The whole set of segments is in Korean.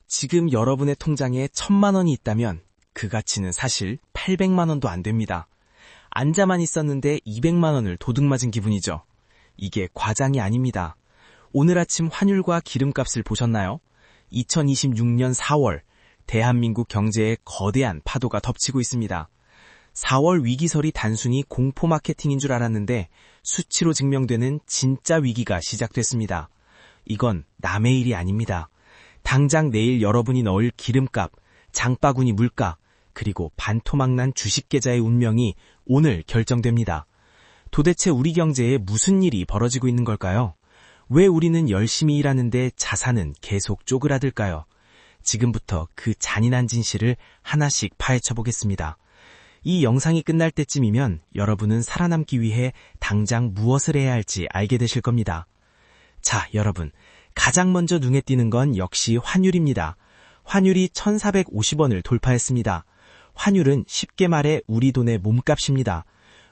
지금 여러분의 통장에 1,000만 원이 있다면 그 가치는 사실 800만 원도 안 됩니다. 앉아만 있었는데 200만 원을 도둑맞은 기분이죠. 이게 과장이 아닙니다. 오늘 아침 환율과 기름값을 보셨나요? 2026년 4월, 대한민국 경제에 거대한 파도가 덮치고 있습니다. 4월 위기설이 단순히 공포 마케팅인 줄 알았는데 수치로 증명되는 진짜 위기가 시작됐습니다. 이건 남의 일이 아닙니다. 당장 내일 여러분이 넣을 기름값, 장바구니 물가, 그리고 반토막난 주식 계좌의 운명이 오늘 결정됩니다. 도대체 우리 경제에 무슨 일이 벌어지고 있는 걸까요? 왜 우리는 열심히 일하는데 자산은 계속 쪼그라들까요? 지금부터 그 잔인한 진실을 하나씩 파헤쳐 보겠습니다. 이 영상이 끝날 때쯤이면 여러분은 살아남기 위해 당장 무엇을 해야 할지 알게 되실 겁니다. 자, 여러분, 가장 먼저 눈에 띄는 건 역시 환율입니다. 환율이 1,450원을 돌파했습니다. 환율은 쉽게 말해 우리 돈의 몸값입니다.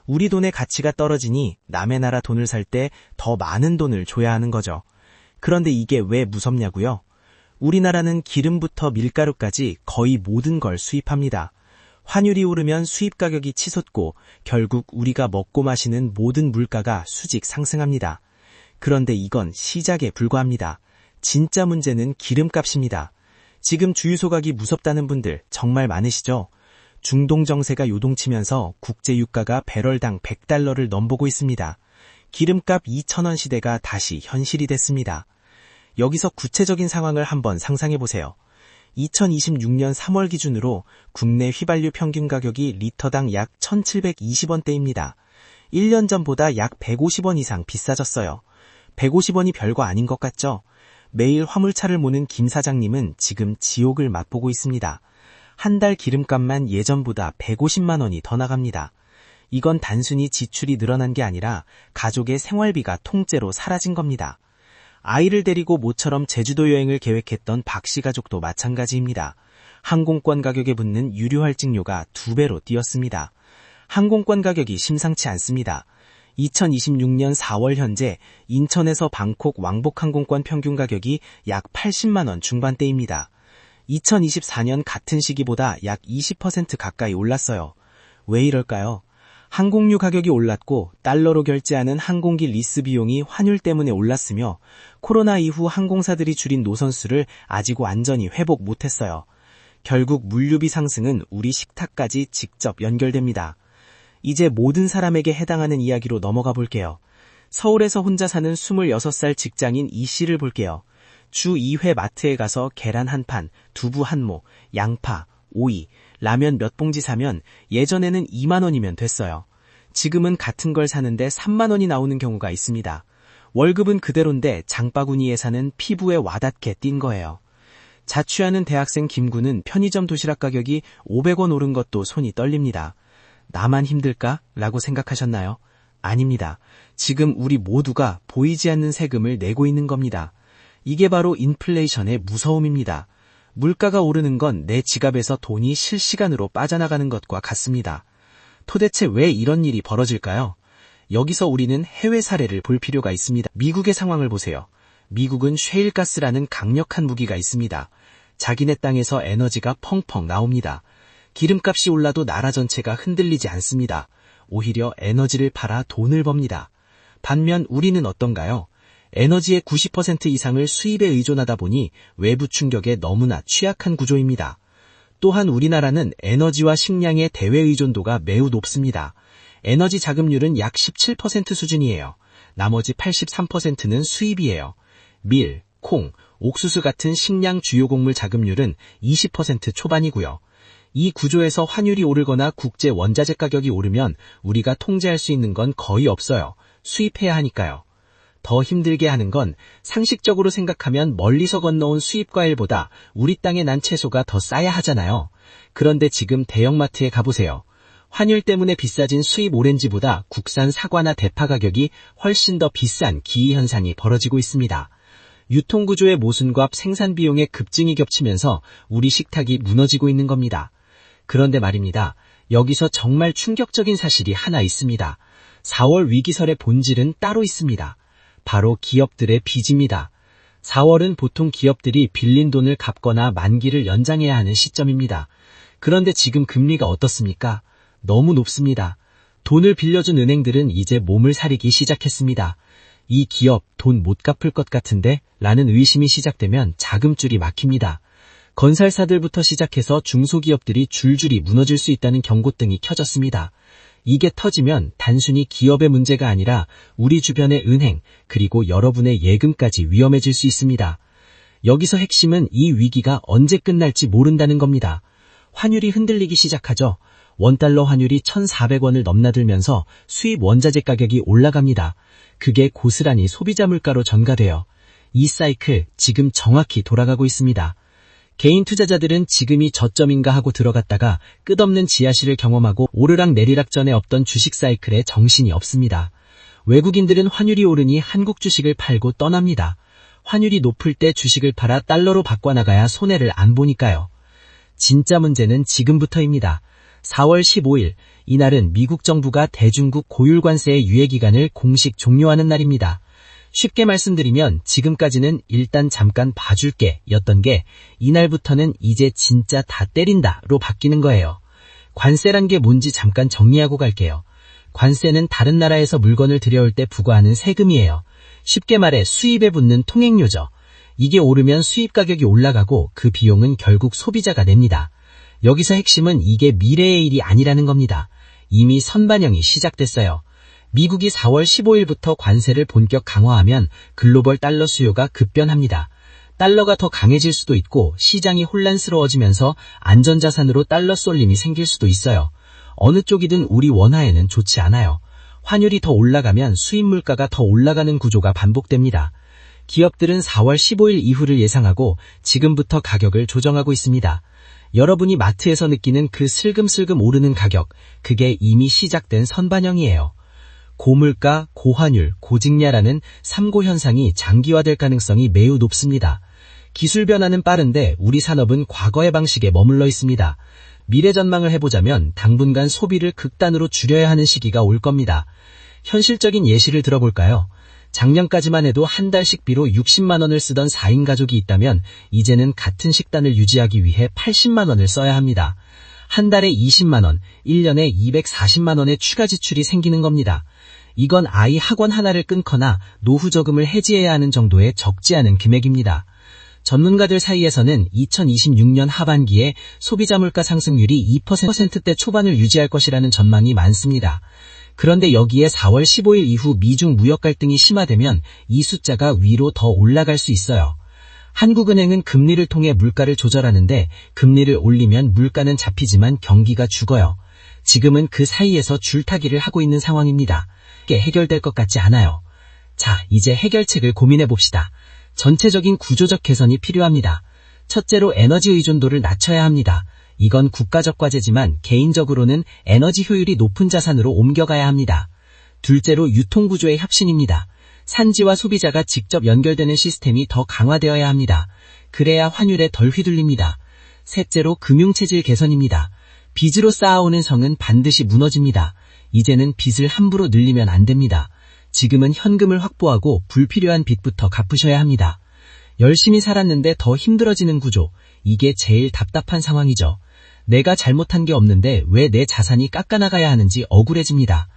우리 돈의 가치가 떨어지니 남의 나라 돈을 살 때 더 많은 돈을 줘야 하는 거죠. 그런데 이게 왜 무섭냐고요? 우리나라는 기름부터 밀가루까지 거의 모든 걸 수입합니다. 환율이 오르면 수입 가격이 치솟고 결국 우리가 먹고 마시는 모든 물가가 수직 상승합니다. 그런데 이건 시작에 불과합니다. 진짜 문제는 기름값입니다. 지금 주유소 가기 무섭다는 분들 정말 많으시죠? 중동 정세가 요동치면서 국제 유가가 배럴당 100달러를 넘보고 있습니다. 기름값 2,000원 시대가 다시 현실이 됐습니다. 여기서 구체적인 상황을 한번 상상해 보세요. 2026년 3월 기준으로 국내 휘발유 평균 가격이 리터당 약 1,720원대입니다. 1년 전보다 약 150원 이상 비싸졌어요. 150원이 별거 아닌 것 같죠? 매일 화물차를 모는 김 사장님은 지금 지옥을 맛보고 있습니다. 한 달 기름값만 예전보다 150만 원이 더 나갑니다. 이건 단순히 지출이 늘어난 게 아니라 가족의 생활비가 통째로 사라진 겁니다. 아이를 데리고 모처럼 제주도 여행을 계획했던 박씨 가족도 마찬가지입니다. 항공권 가격에 붙는 유류 할증료가 2배로 뛰었습니다. 항공권 가격이 심상치 않습니다. 2026년 4월 현재 인천에서 방콕 왕복 항공권 평균 가격이 약 80만 원 중반대입니다. 2024년 같은 시기보다 약 20% 가까이 올랐어요. 왜 이럴까요? 항공유 가격이 올랐고 달러로 결제하는 항공기 리스 비용이 환율 때문에 올랐으며 코로나 이후 항공사들이 줄인 노선수를 아직 완전히 회복 못했어요. 결국 물류비 상승은 우리 식탁까지 직접 연결됩니다. 이제 모든 사람에게 해당하는 이야기로 넘어가 볼게요. 서울에서 혼자 사는 26살 직장인 이 씨를 볼게요. 주 2회 마트에 가서 계란 한 판, 두부 한 모, 양파, 오이, 라면 몇 봉지 사면 예전에는 2만 원이면 됐어요. 지금은 같은 걸 사는데 3만 원이 나오는 경우가 있습니다. 월급은 그대로인데 장바구니 예산은 피부에 와닿게 뛴 거예요. 자취하는 대학생 김구는 편의점 도시락 가격이 500원 오른 것도 손이 떨립니다. 나만 힘들까? 라고 생각하셨나요? 아닙니다. 지금 우리 모두가 보이지 않는 세금을 내고 있는 겁니다. 이게 바로 인플레이션의 무서움입니다. 물가가 오르는 건 내 지갑에서 돈이 실시간으로 빠져나가는 것과 같습니다. 도대체 왜 이런 일이 벌어질까요? 여기서 우리는 해외 사례를 볼 필요가 있습니다. 미국의 상황을 보세요. 미국은 셰일가스라는 강력한 무기가 있습니다. 자기네 땅에서 에너지가 펑펑 나옵니다. 기름값이 올라도 나라 전체가 흔들리지 않습니다. 오히려 에너지를 팔아 돈을 법니다. 반면 우리는 어떤가요? 에너지의 90% 이상을 수입에 의존하다 보니 외부 충격에 너무나 취약한 구조입니다. 또한 우리나라는 에너지와 식량의 대외 의존도가 매우 높습니다. 에너지 자급률은 약 17% 수준이에요. 나머지 83%는 수입이에요. 밀, 콩, 옥수수 같은 식량 주요 곡물 자급률은 20% 초반이고요. 이 구조에서 환율이 오르거나 국제 원자재 가격이 오르면 우리가 통제할 수 있는 건 거의 없어요. 수입해야 하니까요. 더 힘들게 하는 건 상식적으로 생각하면 멀리서 건너온 수입 과일보다 우리 땅에 난 채소가 더 싸야 하잖아요. 그런데 지금 대형마트에 가보세요. 환율 때문에 비싸진 수입 오렌지보다 국산 사과나 대파 가격이 훨씬 더 비싼 기이현상이 벌어지고 있습니다. 유통구조의 모순과 생산 비용의 급증이 겹치면서 우리 식탁이 무너지고 있는 겁니다. 그런데 말입니다. 여기서 정말 충격적인 사실이 하나 있습니다. 4월 위기설의 본질은 따로 있습니다. 바로 기업들의 빚입니다. 4월은 보통 기업들이 빌린 돈을 갚거나 만기를 연장해야 하는 시점입니다. 그런데 지금 금리가 어떻습니까? 너무 높습니다. 돈을 빌려준 은행들은 이제 몸을 사리기 시작했습니다. 이 기업 돈 못 갚을 것 같은데? 라는 의심이 시작되면 자금줄이 막힙니다. 건설사들부터 시작해서 중소기업들이 줄줄이 무너질 수 있다는 경고등이 켜졌습니다. 이게 터지면 단순히 기업의 문제가 아니라 우리 주변의 은행, 그리고 여러분의 예금까지 위험해질 수 있습니다. 여기서 핵심은 이 위기가 언제 끝날지 모른다는 겁니다. 환율이 흔들리기 시작하죠. 원달러 환율이 1,400원을 넘나들면서 수입 원자재 가격이 올라갑니다. 그게 고스란히 소비자 물가로 전가돼요. 이 사이클 지금 정확히 돌아가고 있습니다. 개인 투자자들은 지금이 저점인가 하고 들어갔다가 끝없는 지하실을 경험하고 오르락 내리락 전에 없던 주식 사이클에 정신이 없습니다. 외국인들은 환율이 오르니 한국 주식을 팔고 떠납니다. 환율이 높을 때 주식을 팔아 달러로 바꿔나가야 손해를 안 보니까요. 진짜 문제는 지금부터입니다. 4월 15일, 이날은 미국 정부가 대중국 고율관세의 유예기간을 공식 종료하는 날입니다. 쉽게 말씀드리면 지금까지는 일단 잠깐 봐줄게 였던 게 이날부터는 이제 진짜 다 때린다로 바뀌는 거예요. 관세란 게 뭔지 잠깐 정리하고 갈게요. 관세는 다른 나라에서 물건을 들여올 때 부과하는 세금이에요. 쉽게 말해 수입에 붙는 통행료죠. 이게 오르면 수입 가격이 올라가고 그 비용은 결국 소비자가 냅니다. 여기서 핵심은 이게 미래의 일이 아니라는 겁니다. 이미 선반영이 시작됐어요. 미국이 4월 15일부터 관세를 본격 강화하면 글로벌 달러 수요가 급변합니다. 달러가 더 강해질 수도 있고 시장이 혼란스러워지면서 안전자산으로 달러 쏠림이 생길 수도 있어요. 어느 쪽이든 우리 원화에는 좋지 않아요. 환율이 더 올라가면 수입 물가가 더 올라가는 구조가 반복됩니다. 기업들은 4월 15일 이후를 예상하고 지금부터 가격을 조정하고 있습니다. 여러분이 마트에서 느끼는 그 슬금슬금 오르는 가격, 그게 이미 시작된 선반영이에요. 고물가, 고환율, 고직냐라는 3고 현상이 장기화될 가능성이 매우 높습니다. 기술 변화는 빠른데 우리 산업은 과거의 방식에 머물러 있습니다. 미래 전망을 해보자면 당분간 소비를 극단으로 줄여야 하는 시기가 올 겁니다. 현실적인 예시를 들어볼까요? 작년까지만 해도 한 달 식비로 60만 원을 쓰던 4인 가족이 있다면 이제는 같은 식단을 유지하기 위해 80만 원을 써야 합니다. 한 달에 20만 원, 1년에 240만 원의 추가 지출이 생기는 겁니다. 이건 아이 학원 하나를 끊거나 노후 저금을 해지해야 하는 정도의 적지 않은 금액입니다. 전문가들 사이에서는 2026년 하반기에 소비자 물가 상승률이 2%대 초반을 유지할 것이라는 전망이 많습니다. 그런데 여기에 4월 15일 이후 미중 무역 갈등이 심화되면 이 숫자가 위로 더 올라갈 수 있어요. 한국은행은 금리를 통해 물가를 조절하는데 금리를 올리면 물가는 잡히지만 경기가 죽어요. 지금은 그 사이에서 줄타기를 하고 있는 상황입니다. 이게 해결될 것 같지 않아요. 자, 이제 해결책을 고민해 봅시다. 전체적인 구조적 개선이 필요합니다. 첫째로 에너지 의존도를 낮춰야 합니다. 이건 국가적 과제지만 개인적으로는 에너지 효율이 높은 자산으로 옮겨가야 합니다. 둘째로 유통구조의 혁신입니다. 산지와 소비자가 직접 연결되는 시스템이 더 강화되어야 합니다. 그래야 환율에 덜 휘둘립니다. 셋째로 금융체질 개선입니다. 빚으로 쌓아오는 성은 반드시 무너집니다. 이제는 빚을 함부로 늘리면 안 됩니다. 지금은 현금을 확보하고 불필요한 빚부터 갚으셔야 합니다. 열심히 살았는데 더 힘들어지는 구조, 이게 제일 답답한 상황이죠. 내가 잘못한 게 없는데 왜 내 자산이 깎아나가야 하는지 억울해집니다.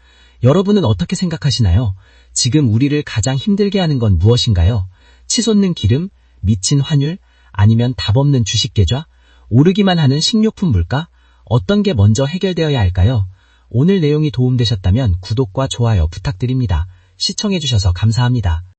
여러분은 어떻게 생각하시나요? 지금 우리를 가장 힘들게 하는 건 무엇인가요? 치솟는 기름, 미친 환율, 아니면 답 없는 주식 계좌, 오르기만 하는 식료품 물가? 어떤 게 먼저 해결되어야 할까요? 오늘 내용이 도움되셨다면 구독과 좋아요 부탁드립니다. 시청해주셔서 감사합니다.